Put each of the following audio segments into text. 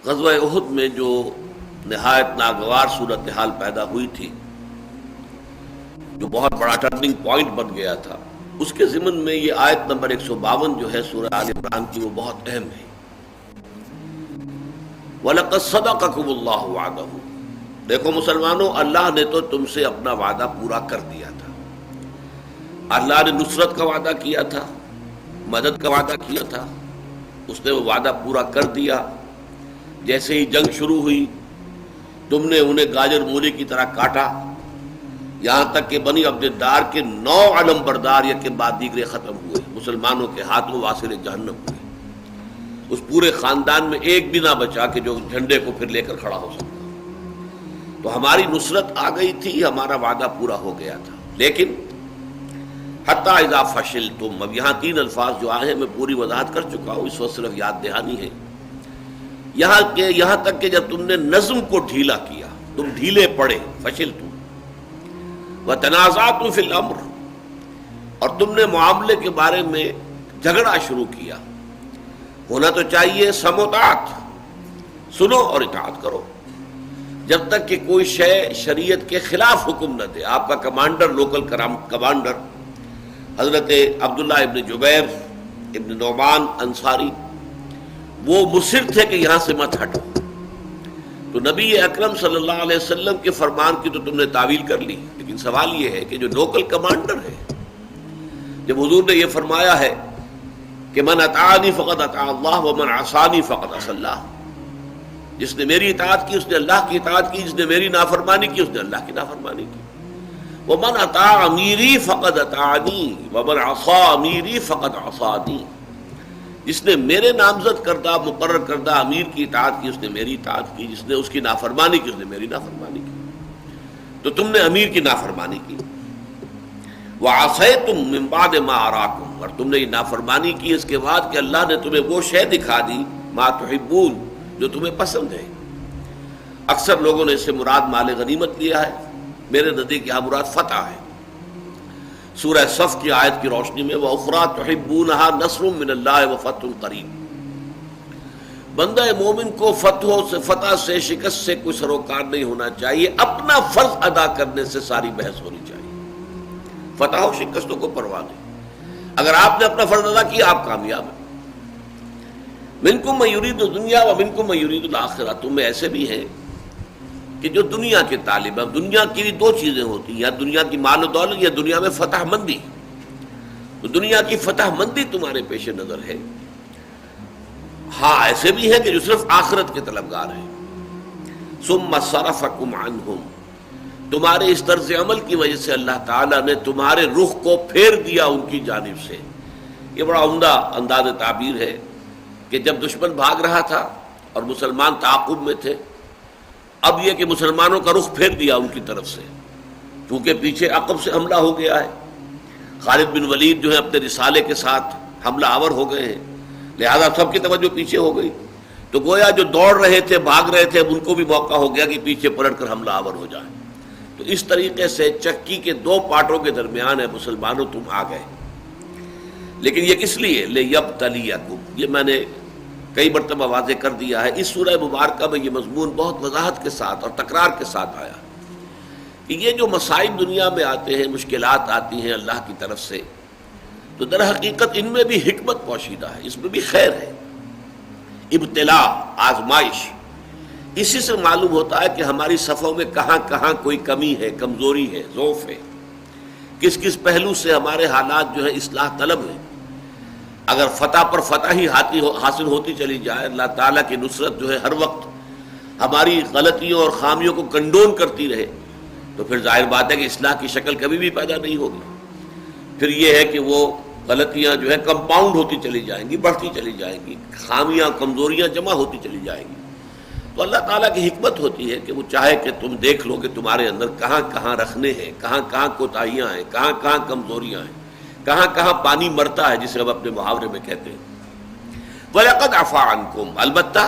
غزوہ احد میں جو نہایت ناگوار صورتحال پیدا ہوئی تھی، جو بہت بڑا ٹرننگ پوائنٹ بن گیا تھا، اس کے ضمن میں یہ آیت نمبر 152 جو ہے سورہ آل عمران کی، وہ بہت اہم ہے۔ وَلَقَدْ صَدَقَكُمُ اللَّهُ وَعْدَهُ، دیکھو مسلمانوں، اللہ نے تو تم سے اپنا وعدہ پورا کر دیا تھا۔ اللہ نے نصرت کا وعدہ کیا تھا، مدد کا وعدہ کیا تھا، اس نے وہ وعدہ پورا کر دیا۔ جیسے ہی جنگ شروع ہوئی، تم نے انہیں گاجر مولی کی طرح کاٹا، یہاں تک کہ بنی عبد الدار کے 9 علم بردار یک کے بعد دیگرے ختم ہوئے، مسلمانوں کے ہاتھوں واصل جہنم ہوئے۔ اس پورے خاندان میں ایک بھی نہ بچا کہ جو جھنڈے کو پھر لے کر کھڑا ہو سکتا۔ تو ہماری نصرت آ گئی تھی، ہمارا وعدہ پورا ہو گیا تھا۔ لیکن حتی اذا فشلتم، اب یہاں 3 الفاظ جو آئے ہیں میں پوری وضاحت کر چکا ہوں، اس وقت صرف یاد دہانی ہے۔ یہاں تک کہ جب تم نے نظم کو ڈھیلا کیا، تم ڈھیلے پڑے، فشلتم وتنازعتم فی الامر، اور تم نے معاملے کے بارے میں جھگڑا شروع کیا۔ ہونا تو چاہیے سم و طاعت، سنو اور اطاعت کرو، جب تک کہ کوئی شے شریعت کے خلاف حکم نہ دے۔ آپ کا کمانڈر، لوکل کمانڈر حضرت عبداللہ ابن جبیر ابن نعمان انصاری، وہ مصر تھے کہ یہاں سے مت ہٹو۔ تو نبی اکرم صلی اللہ علیہ وسلم کے فرمان کی تو تم نے تعویل کر لی، لیکن سوال یہ ہے کہ جو لوکل کمانڈر ہے، جب حضور نے یہ فرمایا ہے کہ من اطاعنی فقد اطاع اللہ ومن عصانی فقد عصی اللہ، جس نے میری اطاعت کی اس نے اللہ کی اطاعت کی، جس نے میری نافرمانی کی اس نے اللہ کی نافرمانی کی۔ ومن اطاع امیری فقد اطاعنی ومن عصی امیری فقد عصانی، جس نے میرے نامزد کردہ مقرر کردہ امیر کی اطاعت کی اس نے میری اطاعت کی، جس نے اس کی نافرمانی کی اس نے میری نافرمانی کی۔ تو تم نے امیر کی نافرمانی کی۔ وَعَصَيْتُم مِّن بَعْدِ مَا أَرَاكُمْ، اور تم نے یہ نافرمانی کی اس کے بعد کہ اللہ نے تمہیں وہ شے دکھا دی، ما تحبون، جو تمہیں پسند ہے۔ اکثر لوگوں نے اس سے مراد مال غنیمت لیا ہے، میرے نزدیک یہاں مراد فتح ہے۔ سورہ صف کی آیت کی روشنی میں وَأُخْرَىٰ تُحِبُّونَهَا نَصْرٌ مِّنَ اللَّهِ وَفَتْحٌ قَرِيبٌ، بندہ مومن کو فتح سے شکست سے کوئی سروکار نہیں ہونا چاہیے، اپنا فرض ادا کرنے سے ساری بحث ہونی چاہیے۔ فتح و شکستوں کو پرواہ نہیں، اگر آپ نے اپنا فرض ادا کیا آپ کامیاب ہیں۔ منکم من یرید الدنیا ومنکم من یرید الآخرہ، تم میں ایسے بھی ہیں کہ جو دنیا کے طالب ہیں۔ دنیا کی بھی 2 چیزیں ہوتی ہیں، یا دنیا کی مال و دولت، یا دنیا میں فتح مندی۔ تو دنیا کی فتح مندی تمہارے پیش نظر ہے۔ ہاں ایسے بھی ہیں کہ جو صرف آخرت کے طلبگار ہیں۔ ثم صرفکم عنہم، تمہارے اس طرز عمل کی وجہ سے اللہ تعالیٰ نے تمہارے رخ کو پھیر دیا ان کی جانب سے۔ یہ بڑا عمدہ انداز تعبیر ہے کہ جب دشمن بھاگ رہا تھا اور مسلمان تعاقب میں تھے، اب یہ کہ مسلمانوں کا رخ پھیر دیا ان کی طرف سے، کیونکہ پیچھے عقب سے حملہ ہو گیا ہے۔ خالد بن ولید جو ہے اپنے رسالے کے ساتھ حملہ آور ہو گئے ہیں، لہذا سب کی توجہ پیچھے ہو گئی۔ تو گویا جو دوڑ رہے تھے، بھاگ رہے تھے، اب ان کو بھی موقع ہو گیا کہ پیچھے پلٹ کر حملہ آور ہو جائے۔ تو اس طریقے سے چکی کے 2 پارٹوں کے درمیان ہے، مسلمانوں تم آ گئے۔ لیکن یہ کس لیے؟ لِيَبْتَلِيَكُمْ، یہ میں نے کئی مرتبہ واضح کر دیا ہے۔ اس سورہ مبارکہ میں یہ مضمون بہت وضاحت کے ساتھ اور تکرار کے ساتھ آیا کہ یہ جو مسائل دنیا میں آتے ہیں، مشکلات آتی ہیں اللہ کی طرف سے، تو در حقیقت ان میں بھی حکمت پوشیدہ ہے، اس میں بھی خیر ہے۔ ابتلا، آزمائش، اسی سے معلوم ہوتا ہے کہ ہماری صفوں میں کہاں کہاں کوئی کمی ہے، کمزوری ہے، ضعف ہے، کس کس پہلو سے ہمارے حالات جو ہے اصلاح طلب ہیں۔ اگر فتح پر فتح ہی حاصل ہوتی چلی جائے، اللہ تعالیٰ کی نصرت جو ہے ہر وقت ہماری غلطیوں اور خامیوں کو کنڈون کرتی رہے، تو پھر ظاہر بات ہے کہ اصلاح کی شکل کبھی بھی پیدا نہیں ہوگی۔ پھر یہ ہے کہ وہ غلطیاں جو ہے کمپاؤنڈ ہوتی چلی جائیں گی، بڑھتی چلی جائیں گی، خامیاں کمزوریاں جمع ہوتی چلی جائیں گی۔ تو اللہ تعالیٰ کی حکمت ہوتی ہے کہ وہ چاہے کہ تم دیکھ لو کہ تمہارے اندر کہاں کہاں رکھنے ہیں، کہاں کہاں کوتاہیاں ہیں، کہاں کہاں کمزوریاں ہیں، کہاں کہاں پانی مرتا ہے، جسے ہم اپنے محاورے میں کہتے ہیں۔ وَلَقَدْ عَفَا عَنْكُمْ، البتہ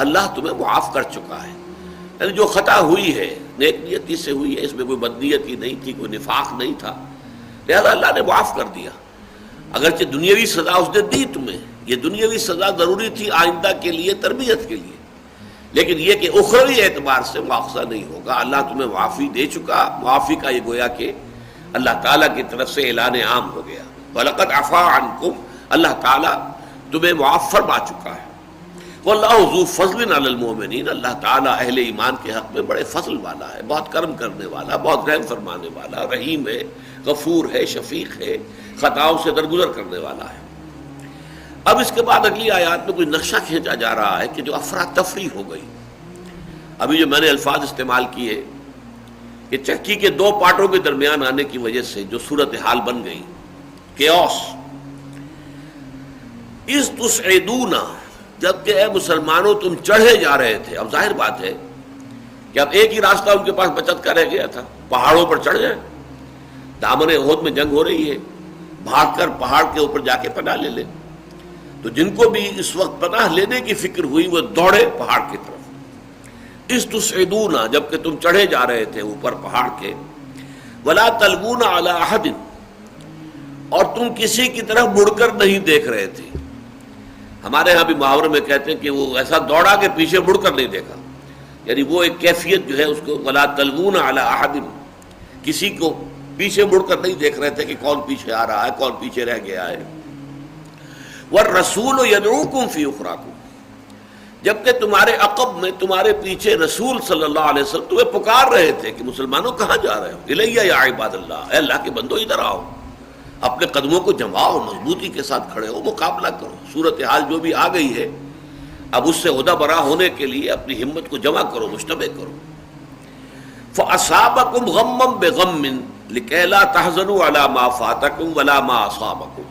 اللہ تمہیں معاف کر چکا ہے۔ یعنی جو خطا ہوئی ہے نیک نیتی سے ہوئی ہے، اس میں کوئی بدنیتی نہیں تھی، کوئی نفاق نہیں تھا، لہذا اللہ نے معاف کر دیا۔ اگرچہ دنیاوی سزا اس نے دی تمہیں، یہ دنیاوی سزا ضروری تھی آئندہ کے لیے، تربیت کے لیے، لیکن یہ کہ اخروی اعتبار سے مواخذہ نہیں ہوگا، اللہ تمہیں معافی دے چکا. معافی کا یہ گویا کہ اللہ تعالیٰ کی طرف سے اعلان عام ہو گیا. وَلَقَدْ عَفَا عَنْكُمْ، اللہ تعالیٰ تمہیں معاف فرما چکا ہے. وَاللَّهُ ذُو فَضْلٍ عَلَى الْمُؤْمِنِينَ، اللہ تعالیٰ اہل ایمان کے حق میں بڑے فضل والا ہے، بہت کرم کرنے والا، بہت رحم فرمانے والا، رحیم ہے، غفور ہے، شفیق ہے، خطاؤں سے درگزر کرنے والا ہے. اب اس کے بعد اگلی آیات میں کوئی نقشہ کھینچا جا رہا ہے کہ جو افراتفری ہو گئی. ابھی جو میں نے الفاظ استعمال کیے کہ چکی کے دو پارٹوں کے درمیان آنے کی وجہ سے جو صورتحال بن گئی، کیوس. اذ تسعدون، جبکہ اے مسلمانوں تم چڑھے جا رہے تھے. اب ظاہر بات ہے کہ اب ایک ہی راستہ ان کے پاس بچت کا رہ گیا تھا، پہاڑوں پر چڑھ جائیں. دامن احد میں جنگ ہو رہی ہے، بھاگ کر پہاڑ کے اوپر جا کے پناہ لے لیں. تو جن کو بھی اس وقت پناہ لینے کی فکر ہوئی وہ دوڑے پہاڑ کی طرف. اذ تسعدون، جبکہ تم چڑھے جا رہے تھے اوپر پہاڑ کے. ولا تلوون علی احد، اور تم کسی کی طرف مڑ کر نہیں دیکھ رہے تھے. ہمارے ہاں بھی محاورے میں کہتے ہیں کہ وہ ایسا دوڑا کہ پیچھے مڑ کر نہیں دیکھا، یعنی وہ ایک کیفیت جو ہے اس کو ولا تلوون علی احد، کسی کو پیچھے مڑ کر نہیں دیکھ رہے تھے کہ کون پیچھے آ رہا ہے، کون پیچھے رہ گیا ہے. والرسول یدعوکم فی اخراکم، جبکہ تمہارے عقب میں تمہارے پیچھے رسول صلی اللہ علیہ وسلم تمہیں پکار رہے تھے کہ مسلمانوں کہاں جا رہے ہو. الیہ یا عباد اللہ، اے اللہ کے بندو ادھر آؤ، اپنے قدموں کو جماؤ، مضبوطی کے ساتھ کھڑے ہو، مقابلہ کرو. صورتحال جو بھی آ گئی ہے اب اس سے عہدہ برا ہونے کے لیے اپنی ہمت کو جمع کرو، مجتمع کرو. فَأَصَابَكُمْ غَمًّا بِغَمٍّ لِكَيْ لَا تَحْزَنُوا عَلَى مَا فَاتَكُمْ وَلَا مَا أَصَابَكُمْ،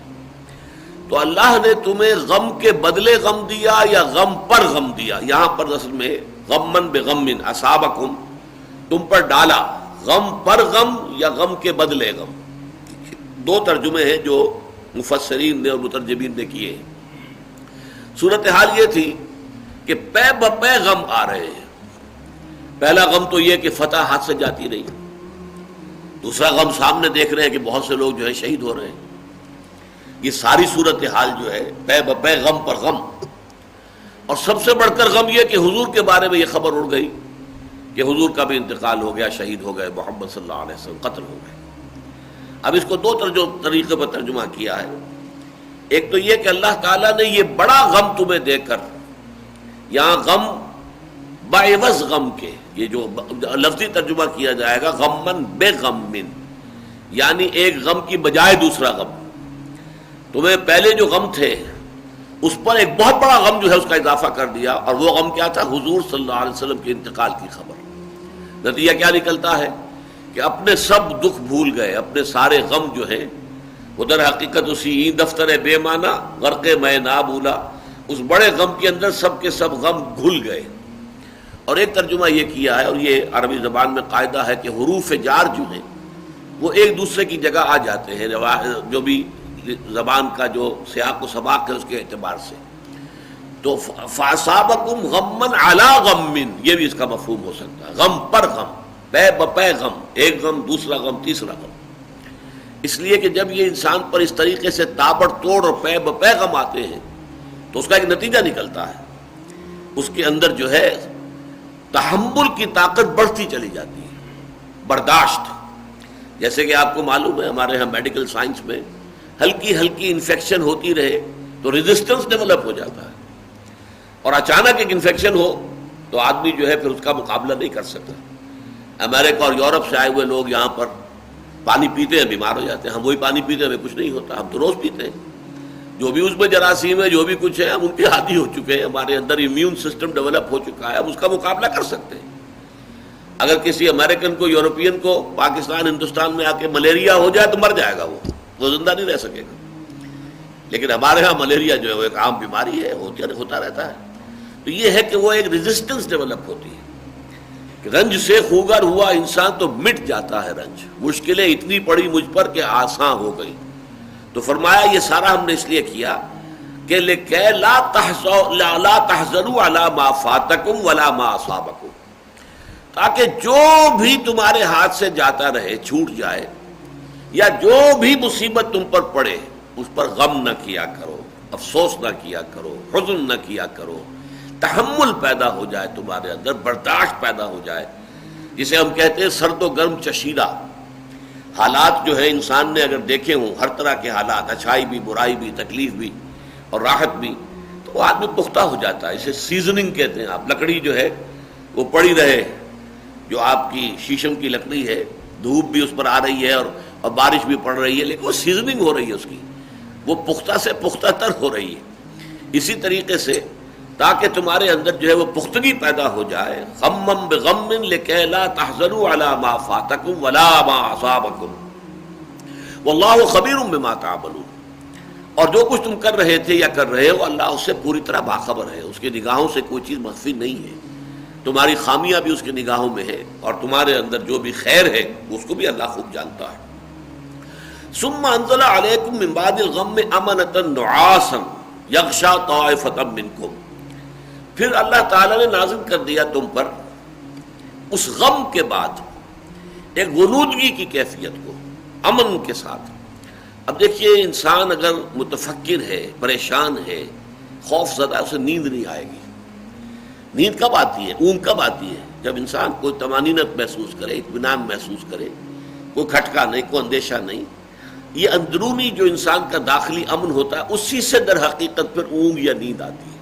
تو اللہ نے تمہیں غم کے بدلے غم دیا یا غم پر غم دیا. یہاں پر اصل میں غمًا بِغَمٍ، أَصَابَكُمْ تم پر ڈالا، غم پر غم یا غم کے بدلے غم. دو ترجمے ہیں جو مفسرین نے اور مترجمین نے کیے. صورتحال یہ تھی کہ پے بپے غم آ رہے ہیں. پہلا غم تو یہ کہ فتح ہاتھ سے جاتی نہیں، دوسرا غم سامنے دیکھ رہے ہیں کہ بہت سے لوگ جو ہے شہید ہو رہے ہیں. یہ ساری صورتحال جو ہے پے بپے غم پر غم. اور سب سے بڑھ کر غم یہ کہ حضور کے بارے میں یہ خبر اڑ گئی کہ حضور کا بھی انتقال ہو گیا، شہید ہو گئے، محمد صلی اللہ علیہ وسلم قتل ہو گئے. اب اس کو دو طریقے پر ترجمہ کیا ہے. ایک تو یہ کہ اللہ تعالیٰ نے یہ بڑا غم تمہیں دے کر، یہاں غم بعوض غم کے، یہ جو لفظی ترجمہ کیا جائے گا غمن بے غمن، یعنی ایک غم کی بجائے دوسرا غم. تمہیں پہلے جو غم تھے اس پر ایک بہت بڑا غم جو ہے اس کا اضافہ کر دیا. اور وہ غم کیا تھا؟ حضور صلی اللہ علیہ وسلم کے انتقال کی خبر. نتیجہ کیا نکلتا ہے کہ اپنے سب دکھ بھول گئے، اپنے سارے غم جو ہیں وہ در حقیقت اسی دفتر بے معنی غرق میں نہ بھولا، اس بڑے غم کے اندر سب کے سب غم گھل گئے. اور ایک ترجمہ یہ کیا ہے، اور یہ عربی زبان میں قاعدہ ہے کہ حروف جار جو ہیں وہ ایک دوسرے کی جگہ آ جاتے ہیں، جو بھی زبان کا جو سیاق و سباق ہے اس کے اعتبار سے. تو فَأَصَابَكُمْ غَمًّا عَلَىٰ غَمٍّ، یہ بھی اس کا مفہوم ہو سکتا ہے، غم پر غم، پے بپے غم، ایک غم دوسرا غم تیسرا غم. اس لیے کہ جب یہ انسان پر اس طریقے سے تابڑ توڑ اور پے بپے غم آتے ہیں تو اس کا ایک نتیجہ نکلتا ہے، اس کے اندر جو ہے تحمل کی طاقت بڑھتی چلی جاتی ہے، برداشت. جیسے کہ آپ کو معلوم ہے ہمارے ہاں میڈیکل سائنس میں ہلکی ہلکی انفیکشن ہوتی رہے تو ریزسٹنس ڈیولپ ہو جاتا ہے، اور اچانک ایک انفیکشن ہو تو آدمی جو ہے پھر اس کا مقابلہ نہیں کر سکتا. امریکہ اور یورپ سے آئے ہوئے لوگ یہاں پر پانی پیتے ہیں، بیمار ہو جاتے ہیں. ہم وہی پانی پیتے ہیں، ہمیں کچھ نہیں ہوتا، ہم تو روز پیتے ہیں. جو بھی اس میں جراثیم ہے، جو بھی کچھ ہے، ہم ان کے عادی ہو چکے ہیں، ہمارے اندر امیون سسٹم ڈیولپ ہو چکا ہے، اب اس کا مقابلہ کر سکتے ہیں. اگر کسی امریکن کو، یورپین کو پاکستان ہندوستان میں آ کے ملیریا ہو جائے تو مر جائے گا، وہ زندہ نہیں رہ سکے گا. لیکن ہمارے ہاں ملیریا جو ہے وہ ایک عام بیماری ہے، ہوتا رہتا ہے. تو یہ ہے کہ وہ ایک ریزسٹنس ڈیولپ ہوتی ہے. رنج سے خوگر ہوا انسان تو مٹ جاتا ہے رنج. مشکلیں اتنی پڑی مجھ پر کہ آسان ہو گئی. تو فرمایا یہ سارا ہم نے اس لیے کیا کہ لِكَيْ لَا تَحْزَنُوا عَلَىٰ مَا فَاتَكُمْ وَلَا مَا أَصَابَكُمْ، تاکہ جو بھی تمہارے ہاتھ سے جاتا رہے، چھوٹ جائے، یا جو بھی مصیبت تم پر پڑے اس پر غم نہ کیا کرو، افسوس نہ کیا کرو، حزن نہ کیا کرو، تحمل پیدا ہو جائے تمہارے اندر، برداشت پیدا ہو جائے، جسے ہم کہتے ہیں سرد و گرم چشیدہ حالات جو ہے انسان نے اگر دیکھے ہوں، ہر طرح کے حالات، اچھائی بھی، برائی بھی، تکلیف بھی اور راحت بھی، تو وہ آدمی پختہ ہو جاتا ہے. اسے سیزننگ کہتے ہیں. آپ لکڑی جو ہے وہ پڑی رہے، جو آپ کی شیشم کی لکڑی ہے، دھوپ بھی اس پر آ رہی ہے اور بارش بھی پڑ رہی ہے، لیکن وہ سیزننگ ہو رہی ہے اس کی، وہ پختہ سے پختہ تر ہو رہی ہے. اسی طریقے سے تاکہ تمہارے اندر جو ہے وہ پختگی پیدا ہو جائے، غمم بغم لکے لا تحزنوا علی ما فاتکم ولا ما اصابکم واللہ خبیر بما تعملون. اور جو کچھ تم کر رہے تھے یا کر رہے ہو، اللہ اس سے پوری طرح باخبر ہے، اس کی نگاہوں سے کوئی چیز مخفی نہیں ہے. تمہاری خامیاں بھی اس کی نگاہوں میں ہے، اور تمہارے اندر جو بھی خیر ہے اس کو بھی اللہ خوب جانتا ہے. ثم انزل علیکم من بعد الغم امنۃ نعاسا یغشی طائفۃ منکم. پھر اللہ تعالیٰ نے نازل کر دیا تم پر اس غم کے بعد ایک غنودگی کی کیفیت کو، امن کے ساتھ. اب دیکھیے، انسان اگر متفکر ہے، پریشان ہے، خوف زدہ، اسے نیند نہیں آئے گی. نیند کب آتی ہے؟ اونگ کب آتی ہے؟ جب انسان کوئی طمانینت محسوس کرے، اطمینان محسوس کرے، کوئی کھٹکا نہیں، کوئی اندیشہ نہیں. یہ اندرونی جو انسان کا داخلی امن ہوتا ہے، اسی سے در حقیقت پھر اونگ یا نیند آتی ہے.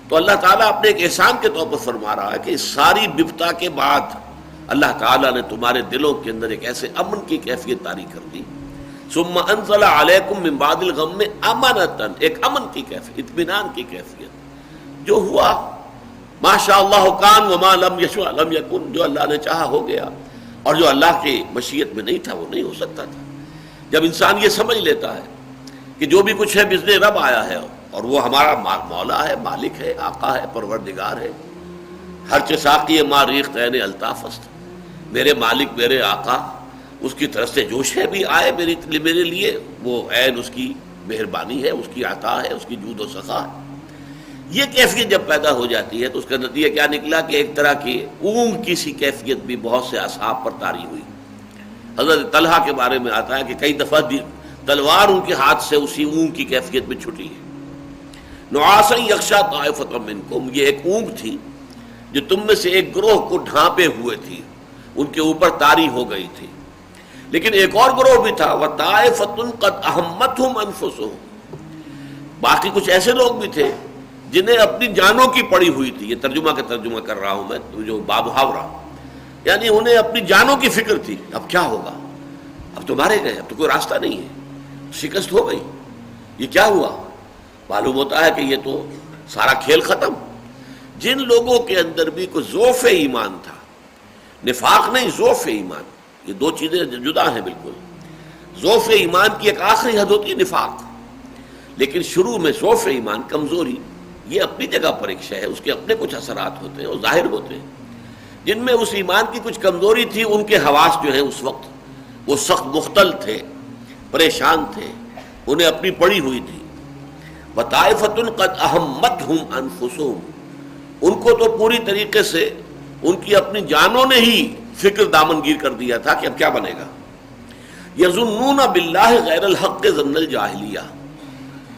تو اللہ تعالیٰ اپنے ایک احسان کے طور پر فرما رہا ہے کہ اس ساری بپتا کے بعد اللہ تعالیٰ نے تمہارے دلوں کے اندر ایک ایسے امن کی کیفیت طاری کر دی. ثم انزل علیکم من بعد الغم امنۃ، ایک امن کی کیفیت، اطمینان کی کیفیت. جو ہوا ما شاء اللہ کان وما لم یشاء لم یکن، جو اللہ نے چاہا ہو گیا، اور جو اللہ کی مشیت میں نہیں تھا وہ نہیں ہو سکتا تھا. جب انسان یہ سمجھ لیتا ہے کہ جو بھی کچھ ہے بزن رب آیا ہے، اور وہ ہمارا مولا ہے، مالک ہے، آقا ہے، پروردگار ہے، ہر چساقی ما ریخت عین الطاف است، میرے مالک، میرے آقا، اس کی طرف سے جو شے بھی آئے میرے لیے وہ عین اس کی مہربانی ہے، اس کی عطا ہے، اس کی جود و سخا ہے. یہ کیفیت جب پیدا ہو جاتی ہے تو اس کا نتیجہ کیا نکلا کہ ایک طرح کی اونگ کی سی کیفیت بھی بہت سے اصحاب پر طاری ہوئی. حضرت طلحہ کے بارے میں آتا ہے کہ کئی دفعہ تلوار ان کے ہاتھ سے اسی اونگ کی کیفیت میں چھٹی ہے. نعاسا یغشی طائفۃ منکم، یہ ایک اونگ تھی جو تم میں سے ایک گروہ کو ڈھانپے ہوئے تھی، ان کے اوپر طاری ہو گئی تھی. لیکن ایک اور گروہ بھی تھا، وطائفۃ قد اہمتہم انفسہم، باقی کچھ ایسے لوگ بھی تھے جنہیں اپنی جانوں کی پڑی ہوئی تھی. یہ ترجمہ کا ترجمہ کر رہا ہوں میں، جو بابحاورہ، یعنی انہیں اپنی جانوں کی فکر تھی. اب کیا ہوگا؟ اب تو مارے گئے، اب تو کوئی راستہ نہیں ہے، شکست ہو گئی، یہ کیا ہوا؟ معلوم ہوتا ہے کہ یہ تو سارا کھیل ختم. جن لوگوں کے اندر بھی کوئی ضعف ایمان تھا، نفاق نہیں، ضعف ایمان، یہ دو چیزیں جدا ہیں بالکل. ضعف ایمان کی ایک آخری حد ہوتی ہے نفاق، لیکن شروع میں ضعف ایمان، کمزوری، یہ اپنی جگہ پر ایک شے ہے، اس کے اپنے کچھ اثرات ہوتے ہیں اور ظاہر ہوتے ہیں. جن میں اس ایمان کی کچھ کمزوری تھی، ان کے حواس جو ہیں اس وقت وہ سخت مختل تھے، پریشان تھے، انہیں اپنی پڑی ہوئی تھی. وطائفۃ قد اہمتہم انفسہم، ان کو تو پوری طریقے سے ان کی اپنی جانوں نے ہی فکر دامنگیر کر دیا تھا کہ اب کیا بنے گا. یظنون باللہ غیر الحق ظن الجاہلیہ،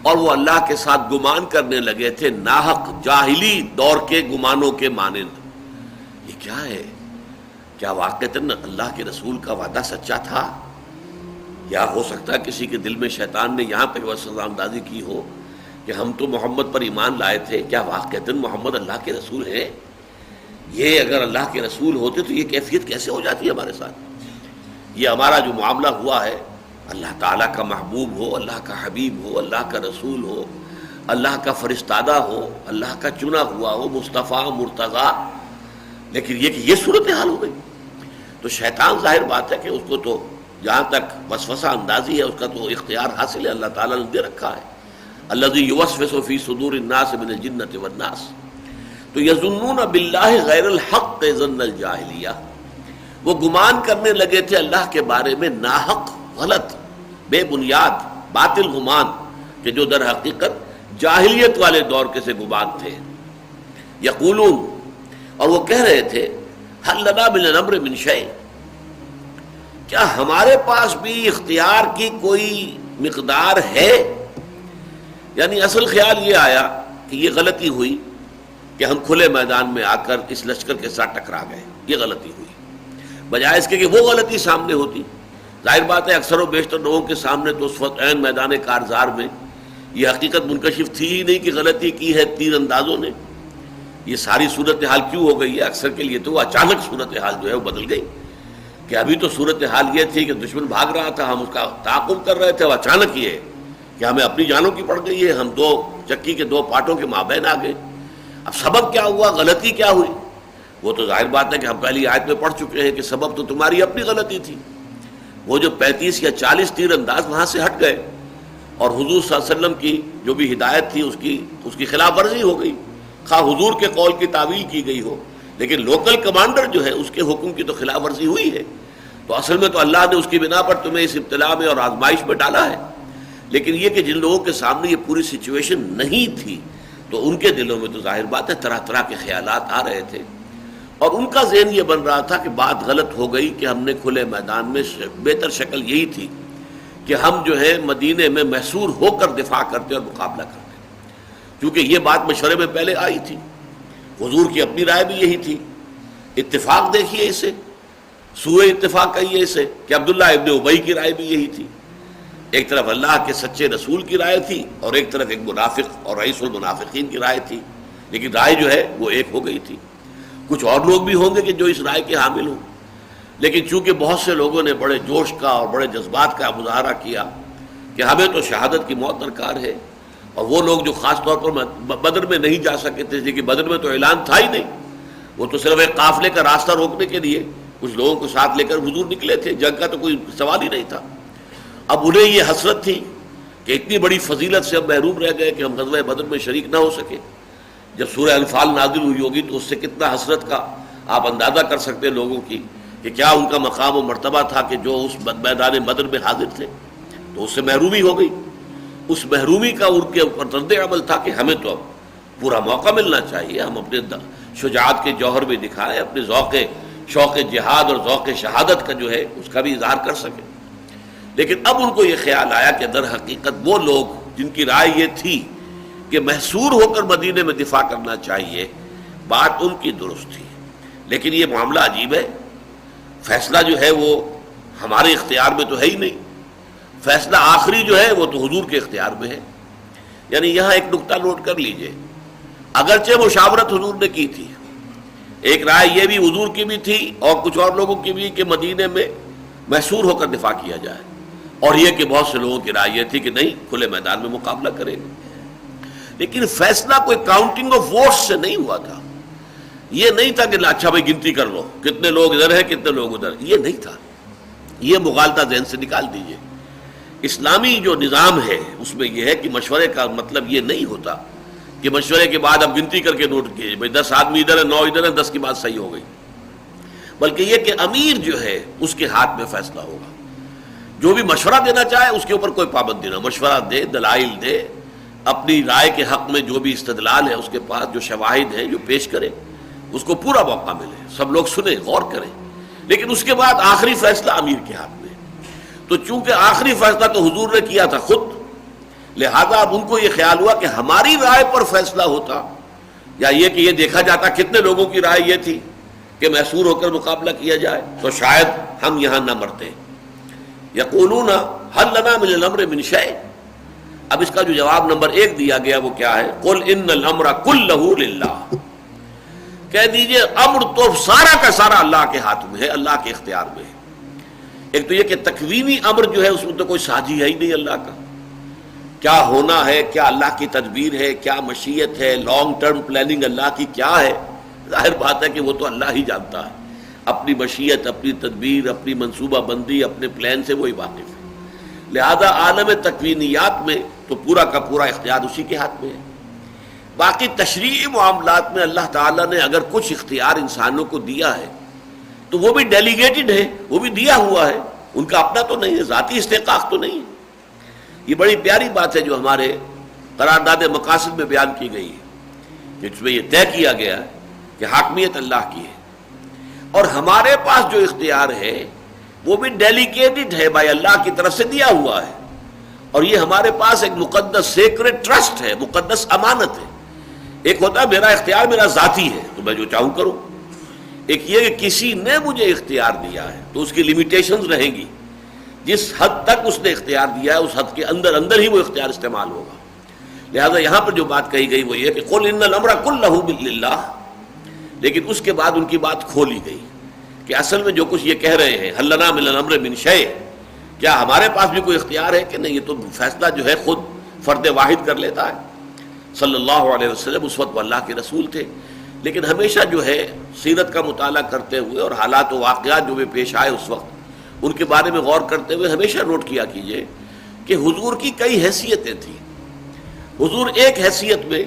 اور وہ اللہ کے ساتھ گمان کرنے لگے تھے ناحق جاہلی دور کے گمانوں کے مانند. یہ کیا ہے؟ کیا واقعتاً اللہ کے رسول کا وعدہ سچا تھا؟ یا ہو سکتا ہے کسی کے دل میں شیطان نے یہاں پہ وسوسہ اندازی کی ہو کہ ہم تو محمد پر ایمان لائے تھے، کیا واقعتاً محمد اللہ کے رسول ہے؟ یہ اگر اللہ کے رسول ہوتے تو یہ کیفیت کیسے ہو جاتی ہے ہمارے ساتھ؟ یہ ہمارا جو معاملہ ہوا ہے، اللہ تعالیٰ کا محبوب ہو، اللہ کا حبیب ہو، اللہ کا رسول ہو، اللہ کا فرستادہ ہو، اللہ کا چنا ہوا ہو، مصطفیٰ مرتضیٰ، لیکن یہ کہ یہ صورتحال ہو گئی. تو شیطان ظاہر بات ہے کہ اس کو تو جہاں تک وسوسہ اندازی ہے اس کا تو اختیار حاصل ہے، اللہ تعالیٰ نے دے رکھا ہے. الذی یوسوس فی صدور الناس من الجنۃ والناس. تو یظنون باللہ غیر الحق ظن الجاہلیہ، وہ گمان کرنے لگے تھے اللہ کے بارے میں ناحق، غلط، بے بنیاد، باطل گمان، کہ جو در حقیقت جاہلیت والے دور کے سے گمان تھے. یقولون، اور وہ کہہ رہے تھے، حل لنا من الامر من شیء، کیا ہمارے پاس بھی اختیار کی کوئی مقدار ہے؟ یعنی اصل خیال یہ آیا کہ یہ غلطی ہوئی کہ ہم کھلے میدان میں آ کر اس لشکر کے ساتھ ٹکرا گئے، یہ غلطی ہوئی، بجائے اس کے کہ وہ غلطی سامنے ہوتی۔ ظاہر بات ہے اکثر و بیشتر لوگوں کے سامنے تو اس وقت عین میدان کارزار میں یہ حقیقت منکشف تھی ہی نہیں کہ غلطی کی ہے تیر اندازوں نے۔ یہ ساری صورتحال کیوں ہو گئی ہے؟ اکثر کے لیے تو وہ اچانک صورتحال جو ہے وہ بدل گئی، کہ ابھی تو صورتحال یہ تھی کہ دشمن بھاگ رہا تھا، ہم اس کا تعاقب کر رہے تھے، وہ اچانک یہ ہے کہ ہمیں اپنی جانوں کی پڑ گئی ہے، ہم دو چکی کے دو پاٹوں کے مابین آ گئے۔ اب سبب کیا ہوا، غلطی کیا ہوئی؟ وہ تو ظاہر بات ہے کہ ہم پہلی آیت میں پڑھ چکے ہیں کہ سبب تو تمہاری اپنی غلطی تھی۔ وہ جو 35 یا 40 تیر انداز وہاں سے ہٹ گئے اور حضور صلی اللہ علیہ وسلم کی جو بھی ہدایت تھی اس کی خلاف ورزی ہو گئی، خواہ حضور کے قول کی تعویل کی گئی ہو، لیکن لوکل کمانڈر جو ہے اس کے حکم کی تو خلاف ورزی ہوئی ہے۔ تو اصل میں تو اللہ نے اس کی بنا پر تمہیں اس ابتلا میں اور آزمائش میں ڈالا ہے، لیکن یہ کہ جن لوگوں کے سامنے یہ پوری سچویشن نہیں تھی تو ان کے دلوں میں تو ظاہر بات ہے طرح طرح کے خیالات آ رہے تھے، اور ان کا ذہن یہ بن رہا تھا کہ بات غلط ہو گئی کہ ہم نے کھلے میدان میں بہتر شکل یہی تھی کہ ہم جو ہے مدینے میں محصور ہو کر دفاع کرتے اور مقابلہ کرتے، کیونکہ یہ بات مشورے میں پہلے آئی تھی، حضور کی اپنی رائے بھی یہی تھی۔ اتفاق دیکھیے اسے، سوئے اتفاق کہیے اسے کہ عبداللہ ابن ابی کی رائے بھی یہی تھی، ایک طرف اللہ کے سچے رسول کی رائے تھی اور ایک طرف ایک منافق اور رئیس المنافقین کی رائے تھی، لیکن رائے جو ہے وہ ایک ہو گئی تھی۔ کچھ اور لوگ بھی ہوں گے کہ جو اس رائے کے حامل ہوں، لیکن چونکہ بہت سے لوگوں نے بڑے جوش کا اور بڑے جذبات کا مظاہرہ کیا کہ ہمیں تو شہادت کی موت درکار ہے، اور وہ لوگ جو خاص طور پر بدر میں نہیں جا سکے تھے، لیکن بدر میں تو اعلان تھا ہی نہیں، وہ تو صرف ایک قافلے کا راستہ روکنے کے لیے کچھ لوگوں کو ساتھ لے کر حضور نکلے تھے، جنگ کا تو کوئی سوال ہی نہیں تھا۔ اب انہیں یہ حسرت تھی کہ اتنی بڑی فضیلت سے ہم محروم رہ گئے کہ ہم غزوہ بدر میں شریک نہ ہو سکے۔ جب سورہ انفال نازل ہوئی ہوگی تو اس سے کتنا حسرت کا آپ اندازہ کر سکتے ہیں لوگوں کی کہ کیا ان کا مقام و مرتبہ تھا کہ جو اس میدان بدر میں حاضر تھے، تو اس سے محرومی ہو گئی۔ اس محرومی کا ان کے اوپر رد عمل تھا کہ ہمیں تو اب پورا موقع ملنا چاہیے، ہم اپنے شجاعت کے جوہر بھی دکھائیں، اپنے شوق جہاد اور ذوق شہادت کا جو ہے اس کا بھی اظہار کر سکیں۔ لیکن اب ان کو یہ خیال آیا کہ در حقیقت وہ لوگ جن کی رائے یہ تھی کہ محصور ہو کر مدینے میں دفاع کرنا چاہیے، بات ان کی درست تھی، لیکن یہ معاملہ عجیب ہے، فیصلہ جو ہے وہ ہمارے اختیار میں تو ہے ہی نہیں، فیصلہ آخری جو ہے وہ تو حضور کے اختیار میں ہے۔ یعنی یہاں ایک نقطہ نوٹ کر لیجئے، اگرچہ مشاورت حضور نے کی تھی، ایک رائے یہ بھی حضور کی بھی تھی اور کچھ اور لوگوں کی بھی کہ مدینے میں محصور ہو کر دفاع کیا جائے، اور یہ کہ بہت سے لوگوں کی رائے یہ تھی کہ نہیں کھلے میدان میں مقابلہ کریں گے، لیکن فیصلہ کوئی کاؤنٹنگ آف ووٹس سے نہیں ہوا تھا۔ یہ نہیں تھا کہ اچھا بھائی گنتی کر لو کتنے لوگ ادھر ہیں کتنے لوگ ادھر، یہ نہیں تھا، یہ مغالطہ ذہن سے نکال دیجئے۔ اسلامی جو نظام ہے اس میں یہ ہے کہ مشورے کا مطلب یہ نہیں ہوتا کہ مشورے کے بعد اب گنتی کر کے نوٹ کیے بھائی 10 آدمی ادھر ہے 9 ادھر ہے 10 کی بات صحیح ہو گئی، بلکہ یہ کہ امیر جو ہے اس کے ہاتھ میں فیصلہ ہوگا، جو بھی مشورہ دینا چاہے اس کے اوپر کوئی پابندی نہ، مشورہ دے، دلائل دے، اپنی رائے کے حق میں جو بھی استدلال ہے اس کے پاس جو شواہد ہیں جو پیش کرے، اس کو پورا موقع ملے، سب لوگ سنیں غور کریں، لیکن اس کے بعد آخری فیصلہ امیر کے ہاتھ میں۔ تو چونکہ آخری فیصلہ تو حضور نے کیا تھا خود، لہذا اب ان کو یہ خیال ہوا کہ ہماری رائے پر فیصلہ ہوتا، یا یہ کہ یہ دیکھا جاتا کتنے لوگوں کی رائے یہ تھی کہ محصور ہو کر مقابلہ کیا جائے، تو شاید ہم یہاں نہ مرتے۔ یقولون هل لنا من الامر من شیء، اب اس کا جو جواب نمبر 1 دیا گیا وہ کیا ہے؟ قل ان الامر كله للہ، کہہ دیجئے امر تو سارا کا سارا اللہ کے ہاتھ میں ہے، اللہ کے اختیار میں ہے۔ ایک تو یہ کہ تکوینی امر جو ہے اس میں تو کوئی سازی ہے ہی نہیں اللہ کا، کیا ہونا ہے، کیا اللہ کی تدبیر ہے، کیا مشیت ہے، لانگ ٹرم پلاننگ اللہ کی کیا ہے، ظاہر بات ہے کہ وہ تو اللہ ہی جانتا ہے، اپنی مشیت، اپنی تدبیر، اپنی منصوبہ بندی، اپنے پلان سے وہی واقف ہے۔ لہذا عالم تکوینیات میں تو پورا کا پورا اختیار اسی کے ہاتھ میں ہے۔ باقی تشریعی معاملات میں اللہ تعالیٰ نے اگر کچھ اختیار انسانوں کو دیا ہے تو وہ بھی ڈیلیگیٹڈ ہے، وہ بھی دیا ہوا ہے، ان کا اپنا تو نہیں ہے، ذاتی استحقاق تو نہیں ہے۔ یہ بڑی پیاری بات ہے جو ہمارے قرارداد مقاصد میں بیان کی گئی ہے، جس میں یہ طے کیا گیا ہے کہ حاکمیت اللہ کی ہے، اور ہمارے پاس جو اختیار ہے وہ بھی ڈیلیگیٹڈ ہے، بھائی اللہ کی طرف سے دیا ہوا ہے، اور یہ ہمارے پاس ایک مقدس سیکرٹ ٹرسٹ ہے، مقدس امانت ہے۔ ایک ہوتا ہے میرا اختیار میرا ذاتی ہے تو میں جو چاہوں کروں، ایک یہ کہ کسی نے مجھے اختیار دیا ہے تو اس کی لیمیٹیشنز رہیں گی، جس حد تک اس نے اختیار دیا ہے اس حد کے اندر اندر ہی وہ اختیار استعمال ہوگا۔ لہذا یہاں پر جو بات کہی گئی وہ یہ کہ قل ان الامر کلہ للہ، لیکن اس کے بعد ان کی بات کھولی گئی کہ اصل میں جو کچھ یہ کہہ رہے ہیں حل لنا من الامر من شیء، کیا ہمارے پاس بھی کوئی اختیار ہے کہ نہیں، یہ تو فیصلہ جو ہے خود فرد واحد کر لیتا ہے۔ صلی اللہ علیہ وسلم اس وقت وہ اللہ کے رسول تھے، لیکن ہمیشہ جو ہے سیرت کا مطالعہ کرتے ہوئے اور حالات و واقعات جو بھی پیش آئے اس وقت ان کے بارے میں غور کرتے ہوئے ہمیشہ نوٹ کیا کیجئے کہ حضور کی کئی حیثیتیں تھیں۔ حضور ایک حیثیت میں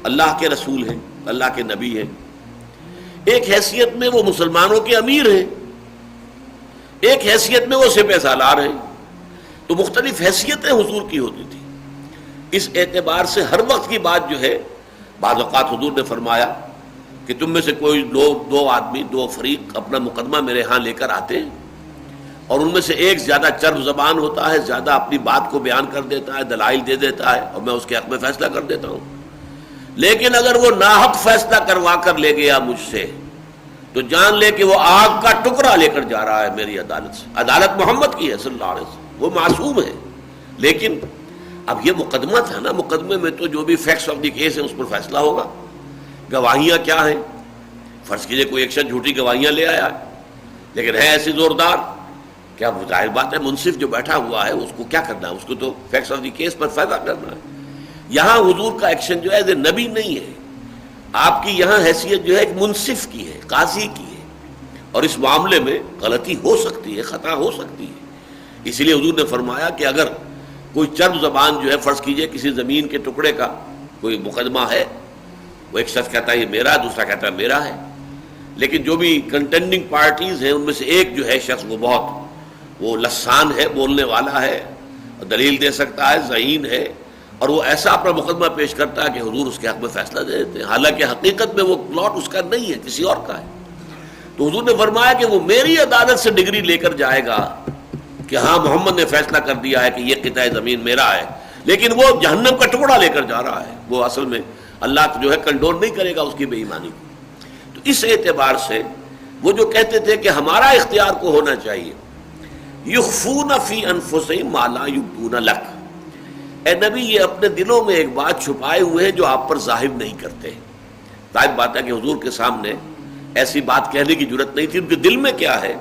اللہ کے رسول ہیں، اللہ کے نبی ہیں، ایک حیثیت میں وہ مسلمانوں کے امیر ہیں، ایک حیثیت میں وہ سپہ سالار ہیں، تو مختلف حیثیتیں حضور کی ہوتی تھی۔ اس اعتبار سے ہر وقت کی بات جو ہے، بعض اوقات حضور نے فرمایا کہ تم میں سے کوئی دو آدمی، دو فریق اپنا مقدمہ میرے ہاں لے کر آتے ہیں اور ان میں سے ایک زیادہ چرب زبان ہوتا ہے، زیادہ اپنی بات کو بیان کر دیتا ہے، دلائل دے دیتا ہے اور میں اس کے حق میں فیصلہ کر دیتا ہوں، لیکن اگر وہ ناحق فیصلہ کروا کر لے گیا مجھ سے تو جان لے کہ وہ آگ کا ٹکڑا لے کر جا رہا ہے میری عدالت سے۔ عدالت محمد کی ہے صلی اللہ علیہ وسلم، وہ معصوم ہے، لیکن اب یہ مقدمہ تھا نا، مقدمے میں تو جو بھی فیکٹس آف دی کیس ہیں اس پر فیصلہ ہوگا۔ گواہیاں کیا ہیں؟ فرض کیجئے کوئی ایک شخص جھوٹی گواہیاں لے آیا ہے لیکن ہے ایسی زوردار، کیا ظاہر بات ہے منصف جو بیٹھا ہوا ہے اس کو کیا کرنا ہے، اس کو تو فیکٹس آف دی کیس پر فیصلہ کرنا ہے۔ یہاں حضور کا ایکشن جو ہے ایز اے نبی نہیں ہے، آپ کی یہاں حیثیت جو ہے ایک منصف کی ہے، قاضی کی ہے، اور اس معاملے میں غلطی ہو سکتی ہے، خطا ہو سکتی ہے۔ اسی لیے حضور نے فرمایا کہ اگر کوئی چرب زبان جو ہے فرض کیجئے کسی زمین کے ٹکڑے کا کوئی مقدمہ ہے، وہ ایک شخص کہتا ہے یہ میرا ہے، دوسرا کہتا ہے میرا ہے، لیکن جو بھی کنٹینڈنگ پارٹیز ہیں ان میں سے ایک جو ہے شخص وہ لسان ہے، بولنے والا ہے، دلیل دے سکتا ہے، ذہین ہے، اور وہ ایسا اپنا مقدمہ پیش کرتا ہے کہ حضور اس کے حق میں فیصلہ دے دیتے ہیں، حالانکہ حقیقت میں وہ پلاٹ اس کا نہیں ہے، کسی اور کا ہے۔ تو حضور نے فرمایا کہ وہ میری عدالت سے ڈگری لے کر جائے گا کہ ہاں محمد نے فیصلہ کر دیا ہے کہ یہ قطعہ زمین میرا ہے، لیکن وہ جہنم کا ٹکڑا لے کر جا رہا ہے، وہ اصل میں اللہ جو ہے کنڈون نہیں کرے گا اس کی بے ایمانی کو۔ تو اس اعتبار سے وہ جو کہتے تھے کہ ہمارا اختیار کو ہونا چاہیے، یخفون فی انفسہم ما لا یبدون لک، اے نبی یہ اپنے دلوں میں ایک بات چھپائے ہوئے ہیں جو آپ پر ظاہر نہیں کرتے۔ ظاہر بات ہے کہ حضور کے سامنے ایسی بات کہنے کی جرت نہیں تھی، ان کے دل میں کیا ہے،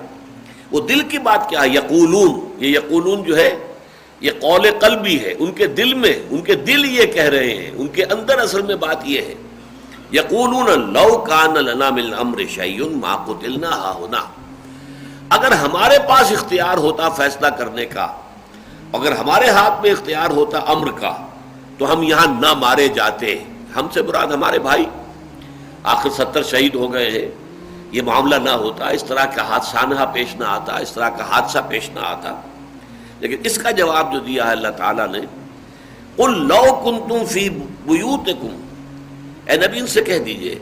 وہ دل کی بات کیا ہے، یقولون، یہ یقولون جو ہے یہ قول قلبی ہے، ان کے دل میں، ان کے دل یہ کہہ رہے ہیں، ان کے اندر اصل میں بات یہ ہے، یقولون لو کان لنا من الامر شیء ما قتلنا ہاہنا، اگر ہمارے پاس اختیار ہوتا فیصلہ کرنے کا، اگر ہمارے ہاتھ میں اختیار ہوتا امر کا تو ہم یہاں نہ مارے جاتے۔ ہم سے مراد ہمارے بھائی، آخر 70 شہید ہو گئے ہیں، یہ معاملہ نہ ہوتا، اس طرح کا حادثہ پیش نہ آتا، اس طرح کا حادثہ پیش نہ آتا۔ لیکن اس کا جواب جو دیا ہے اللہ تعالیٰ نے، قل لو کنتم فی بیوتکم، اے نبی ان سے کہہ دیجئے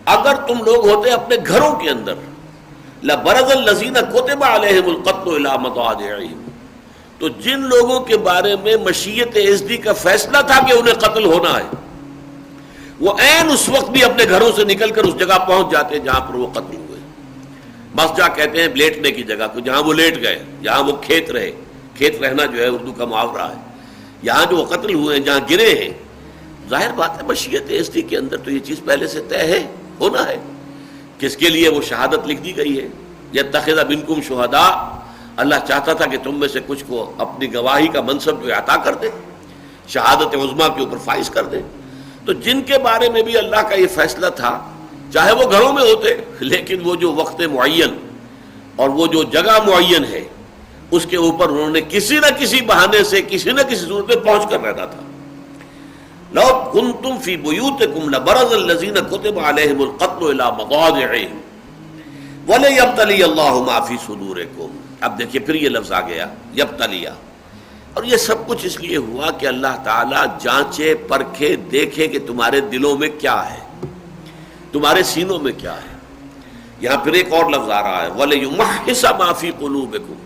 اگر تم لوگ ہوتے اپنے گھروں کے اندر، لبرز الذین کتب علیہم القتل الی مضاجعہم، تو جن لوگوں کے بارے میں مشیت ازدی کا فیصلہ تھا کہ انہیں قتل ہونا ہے، وہ عین اس وقت بھی اپنے گھروں سے نکل کر اس جگہ پہنچ جاتے جہاں پر وہ قتل ہوئے۔ مسجع کہتے ہیں لیٹنے کی جگہ کو، جہاں وہ لیٹ گئے، جہاں وہ کھیت رہے، کھیت رہنا جو ہے اردو کا محاورہ ہے، یہاں جو وہ قتل ہوئے ہیں، جہاں گرے ہیں، ظاہر بات ہے مشیت ازدی کے اندر تو یہ چیز پہلے سے طے ہے، ہونا ہے، کس کے لیے وہ شہادت لکھ دی گئی ہے، یتخذ منکم شہداء، اللہ چاہتا تھا کہ تم میں سے کچھ کو اپنی گواہی کا منصب جو عطا کر دے، شہادت عظمیٰ کے اوپر فائز کر دے۔ تو جن کے بارے میں بھی اللہ کا یہ فیصلہ تھا، چاہے وہ گھروں میں ہوتے، لیکن وہ جو وقت معین اور وہ جو جگہ معین ہے اس کے اوپر انہوں نے کسی نہ کسی بہانے سے کسی نہ کسی صورت میں پہنچ کر رہنا تھا۔ لو کنتم فی بیوتکم لبرز الذین کتب علیہم القتل الی مضاجعہم ولیبتلی اللہ ما فی صدورکم۔ اب دیکھیے پھر یہ لفظ آ گیا یبتلیہ، اور یہ سب کچھ اس لیے ہوا کہ اللہ تعالیٰ جانچے پرکھے دیکھے کہ تمہارے دلوں میں کیا ہے، تمہارے سینوں میں کیا ہے۔ یہاں پھر ایک اور لفظ آ رہا ہے وَلِيُمَحِّصَ مَا فِي قُلُوبِكُمْ،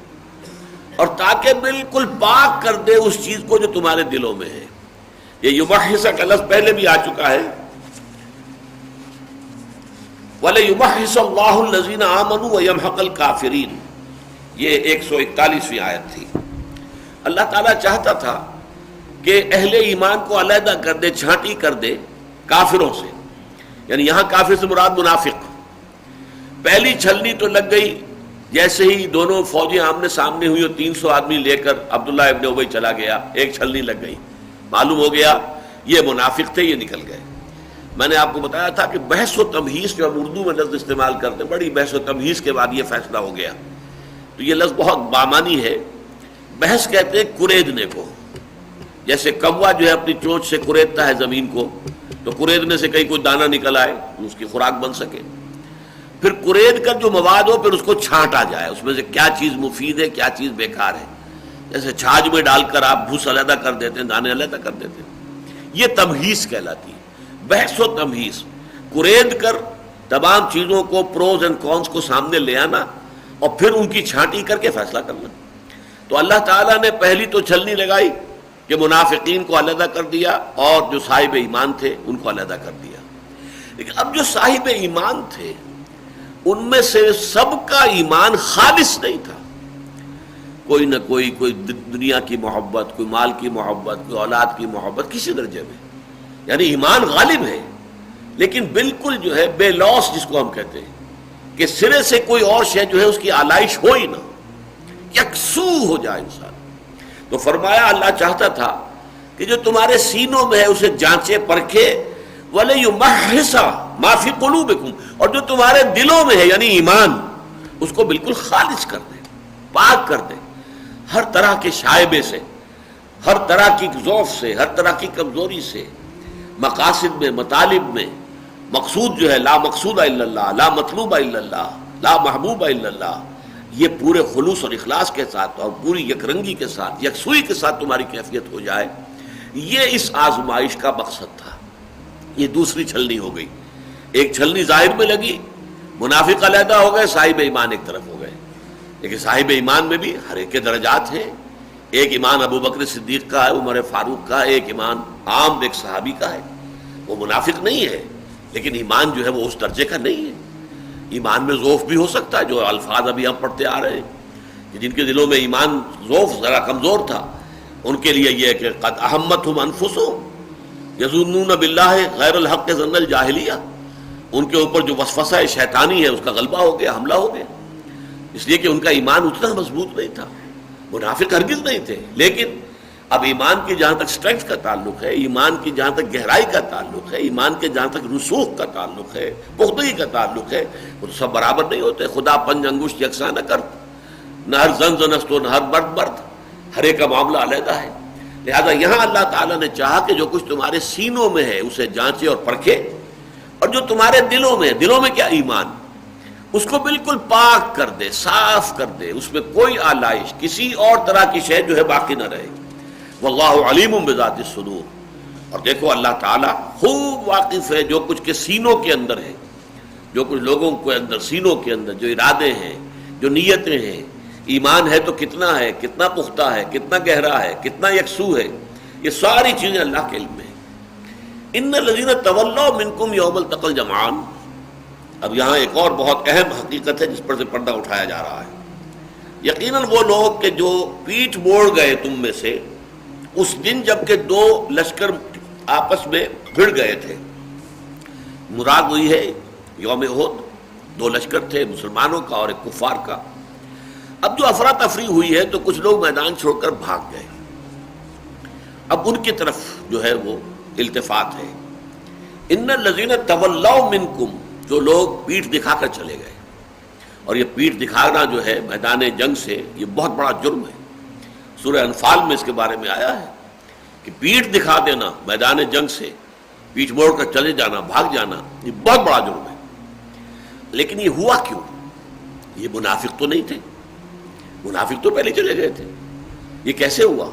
اور تاکہ بالکل پاک کر دے اس چیز کو جو تمہارے دلوں میں ہے۔ یہ یمحص کا لفظ پہلے بھی آ چکا ہے، وَلَيُمَحِّصَ اللَّهُ الَّذِينَ آمَنُوا وَيَمْحَقَ الْكَافِرِينَ، یہ 141ویں آیت تھی۔ اللہ تعالیٰ چاہتا تھا کہ اہل ایمان کو علیحدہ کر دے، چھانٹی کر دے کافروں سے، یعنی یہاں کافر سے مراد منافق۔ پہلی چھلنی تو لگ گئی جیسے ہی دونوں فوجیں آمنے سامنے ہوئی اور 300 آدمی لے کر عبداللہ ابن ابی چلا گیا، ایک چھلنی لگ گئی، معلوم ہو گیا یہ منافق تھے، یہ نکل گئے۔ میں نے آپ کو بتایا تھا کہ بحث و تمہیز جو ہم اردو میں لفظ استعمال کرتے ہیں، بڑی بحث و تمہیز کے بعد یہ فیصلہ ہو گیا، تو یہ لفظ بہت بامانی ہے۔ بحث کہتے ہیں کریدنے کو، جیسے کوا جو ہے اپنی چونچ سے کریدتا ہے زمین کو، تو کریدنے سے کہیں کوئی دانہ نکل آئے اس کی خوراک بن سکے، پھر کرید کر جو مواد ہو پھر اس کو چھانٹا جائے، اس میں سے کیا چیز مفید ہے کیا چیز بیکار ہے، جیسے چھاج میں ڈال کر آپ بھوس علیحدہ کر دیتے ہیں، دانے علیحدہ کر دیتے ہیں، یہ تمہیز کہلاتی ہے۔ بحث و تمہیز، کرید کر تمام چیزوں کو، پروز اینڈ کونس کو سامنے لے آنا اور پھر ان کی چھانٹی کر کے فیصلہ کرنا۔ تو اللہ تعالیٰ نے پہلی تو چھلنی لگائی کہ منافقین کو علیحدہ کر دیا اور جو صاحب ایمان تھے ان کو علیحدہ کر دیا، لیکن اب جو صاحب ایمان تھے ان میں سے سب کا ایمان خالص نہیں تھا، کوئی نہ کوئی دنیا کی محبت، کوئی مال کی محبت، کوئی اولاد کی محبت، کسی درجے میں، یعنی ایمان غالب ہے لیکن بالکل جو ہے بے لوس جس کو ہم کہتے ہیں کہ سرے سے کوئی اور شے جو ہے اس کی آلائش ہو ہی نہ، یکسو ہو جائے انسان۔ تو فرمایا اللہ چاہتا تھا کہ جو تمہارے سینوں میں ہے اسے جانچے پرکھے، وَلَيُمَحِّصَ مَا فِي قُلُوبِكُمْ، اور جو تمہارے دلوں میں ہے یعنی ایمان، اس کو بالکل خالص کر دے، پاک کر دے ہر طرح کے شائبے سے، ہر طرح کی ضعف سے، ہر طرح کی کمزوری سے، مقاصد میں، مطالب میں۔ مقصود جو ہے لا مقصود الا اللہ، لا مطلوب الا اللہ، لا محبوب الا اللہ، یہ پورے خلوص اور اخلاص کے ساتھ اور پوری یکرنگی کے ساتھ، یکسوئی کے ساتھ تمہاری کیفیت ہو جائے، یہ اس آزمائش کا مقصد تھا۔ یہ دوسری چھلنی ہو گئی، ایک چھلنی ظاہر میں لگی، منافق علیحدہ ہو گئے، صاحب ایمان ایک طرف ہو گئے، لیکن صاحب ایمان میں بھی ہر ایک کے درجات ہیں، ایک ایمان ابو بکر صدیق کا ہے، عمر فاروق کا ہے، ایک ایمان عام ایک صحابی کا ہے، وہ منافق نہیں ہے لیکن ایمان جو ہے وہ اس درجے کا نہیں ہے۔ ایمان میں ضعف بھی ہو سکتا ہے، جو الفاظ ابھی ہم پڑھتے آ رہے ہیں کہ جن کے دلوں میں ایمان ضعف ذرا کمزور تھا، ان کے لیے یہ ہے کہ قد اہمتہم انفسہم یظنون باللہ غیر الحق ظن الجاہلیہ، ان کے اوپر جو وسوسہ شیطانی ہے اس کا غلبہ ہو گیا، حملہ ہو گیا، اس لیے کہ ان کا ایمان اتنا مضبوط نہیں تھا۔ منافق ہرگز نہیں تھے، لیکن اب ایمان کی جہاں تک اسٹرینتھ کا تعلق ہے، ایمان کی جہاں تک گہرائی کا تعلق ہے، ایمان کے جہاں تک رسوخ کا تعلق ہے، پختگی کا تعلق ہے، وہ تو سب برابر نہیں ہوتے۔ خدا پنج انگشت یکساں نہ کرت، نہ ہر زن زنست و نہ ہر مرد مرد، ہر ایک کا معاملہ علیحدہ ہے۔ لہذا یہاں اللہ تعالیٰ نے چاہا کہ جو کچھ تمہارے سینوں میں ہے اسے جانچے اور پرکھے، اور جو تمہارے دلوں میں ہے، دلوں میں کیا ایمان، اس کو بالکل پاک کر دے، صاف کر دے، اس میں کوئی آلائش، کسی اور طرح کی شے جو ہے باقی نہ رہے۔ واللہ علیم بذات الصدور، اور دیکھو اللہ تعالیٰ خوب واقف ہے جو کچھ کے سینوں کے اندر ہے، جو کچھ لوگوں کے اندر سینوں کے اندر جو ارادے ہیں، جو نیتیں ہیں، ایمان ہے تو کتنا ہے، کتنا پختہ ہے، کتنا گہرا ہے، کتنا یکسو ہے، یہ ساری چیزیں اللہ کے علم میں ہیں۔ ان الذین تولوا منکم یوم التقى الجمعان، اب یہاں ایک اور بہت اہم حقیقت ہے جس پر سے پردہ اٹھایا جا رہا ہے۔ یقیناً وہ لوگ کہ جو پیٹھ موڑ گئے تم میں سے اس دن جب کہ دو لشکر آپس میں بھڑ گئے تھے، مراد وہی ہے یوم احد، دو لشکر تھے مسلمانوں کا اور ایک کفار کا۔ اب جو افراتفری ہوئی ہے تو کچھ لوگ میدان چھوڑ کر بھاگ گئے، اب ان کی طرف جو ہے وہ التفات ہے۔ ان الذین تولوا منکم، جو لوگ پیٹھ دکھا کر چلے گئے، اور یہ پیٹھ دکھانا جو ہے میدان جنگ سے یہ بہت بڑا جرم ہے۔ سورہ انفال میں اس کے بارے میں آیا ہے کہ پیٹھ دکھا دینا میدان جنگ سے، پیٹھ موڑ کر چلے جانا، بھاگ جانا، یہ بہت بڑا جرم ہے۔ لیکن یہ ہوا کیوں؟ یہ منافق تو نہیں تھے، منافق تو پہلے چلے گئے تھے، یہ کیسے ہوا؟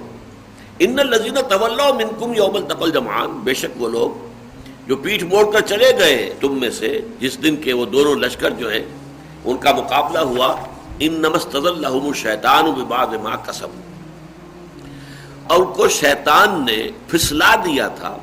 ان الذین تولوا منکم یوم التقى الجمعان، بے شک وہ لوگ جو پیٹھ موڑ کر چلے گئے تم میں سے جس دن کے وہ دونوں لشکر جو ہیں ان کا مقابلہ ہوا، انما استزلهم الشیطان ببعض ما کسبوا، اور ان کو شیطان نے پھسلا دیا تھا